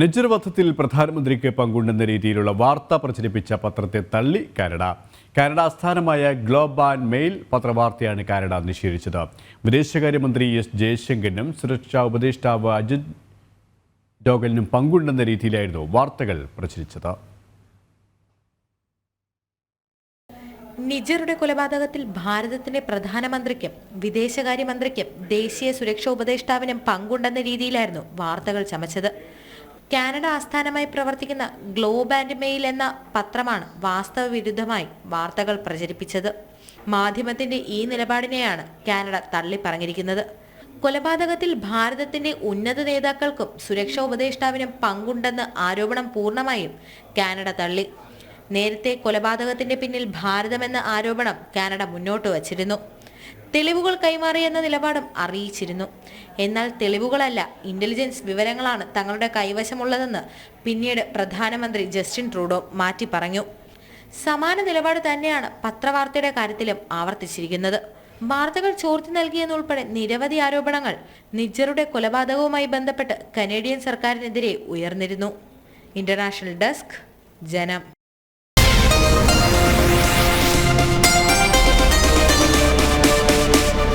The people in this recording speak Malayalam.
നിജർ വധത്തിൽ പ്രധാനമന്ത്രിക്ക് പങ്കുണ്ടെന്ന രീതിയിലുള്ള വാർത്ത പ്രചരിപ്പിച്ച പത്രത്തെ തള്ളി കാനഡ. കാനഡ ആസ്ഥാനമായ ഗ്ലോബ് ആൻഡ് മെയിൽ പത്രവാർത്തയാണ് കാനഡ നിഷേധിച്ചത്. വിദേശകാര്യമന്ത്രി എസ് ജയശങ്കറിനും സുരക്ഷാ ഉപദേഷ്ടാവ് അജിത് ഡോവലിനും പങ്കുണ്ടെന്ന രീതിയിലായിരുന്നു വാർത്തകൾ പ്രചരിച്ചത്. നിജറുടെ കൊലപാതകത്തിൽ ഭാരതത്തിന്റെ പ്രധാനമന്ത്രിക്കും വിദേശകാര്യമന്ത്രിക്കും ദേശീയ സുരക്ഷാ ഉപദേഷ്ടാവിനും പങ്കുണ്ടെന്ന രീതിയിലായിരുന്നു വാർത്തകൾ ചമച്ചത്. കാനഡ ആസ്ഥാനമായി പ്രവർത്തിക്കുന്ന ഗ്ലോബ് ആൻഡ് മെയിൽ എന്ന പത്രമാണ് വാസ്തവ വിരുദ്ധമായി വാർത്തകൾ പ്രചരിപ്പിച്ചത്. മാധ്യമത്തിന്റെ ഈ നിലപാടിനെയാണ് കാനഡ തള്ളി പറഞ്ഞിരിക്കുന്നത്. കൊലപാതകത്തിൽ ഭാരതത്തിന്റെ ഉന്നത നേതാക്കൾക്കും സുരക്ഷാ ഉപദേഷ്ടാവിനും പങ്കുണ്ടെന്ന് ആരോപണം പൂർണ്ണമായും കാനഡ തള്ളി. നേരത്തെ കൊലപാതകത്തിന്റെ പിന്നിൽ ഭാരതമെന്ന ആരോപണം കാനഡ മുന്നോട്ട് വച്ചിരുന്നു. തെളിവുകൾ കൈമാറിയെന്ന നിലപാടും അറിയിച്ചിരുന്നു. എന്നാൽ തെളിവുകളല്ല, ഇന്റലിജൻസ് വിവരങ്ങളാണ് തങ്ങളുടെ കൈവശമുള്ളതെന്ന് പിന്നീട് പ്രധാനമന്ത്രി ജസ്റ്റിൻ ട്രൂഡോ മാറ്റി പറഞ്ഞു. സമാന നിലപാട് തന്നെയാണ് പത്രവാർത്തയുടെ കാര്യത്തിലും ആവർത്തിച്ചിരിക്കുന്നത്. വാർത്തകൾ ചോർത്തി നൽകിയെന്നുൾപ്പെടെ നിരവധി ആരോപണങ്ങൾ നിജറുടെ കൊലപാതകവുമായി ബന്ധപ്പെട്ട് കനേഡിയൻ സർക്കാരിനെതിരെ ഉയർന്നിരുന്നു. ഇന്റർനാഷണൽ ഡെസ്ക്, ജനം.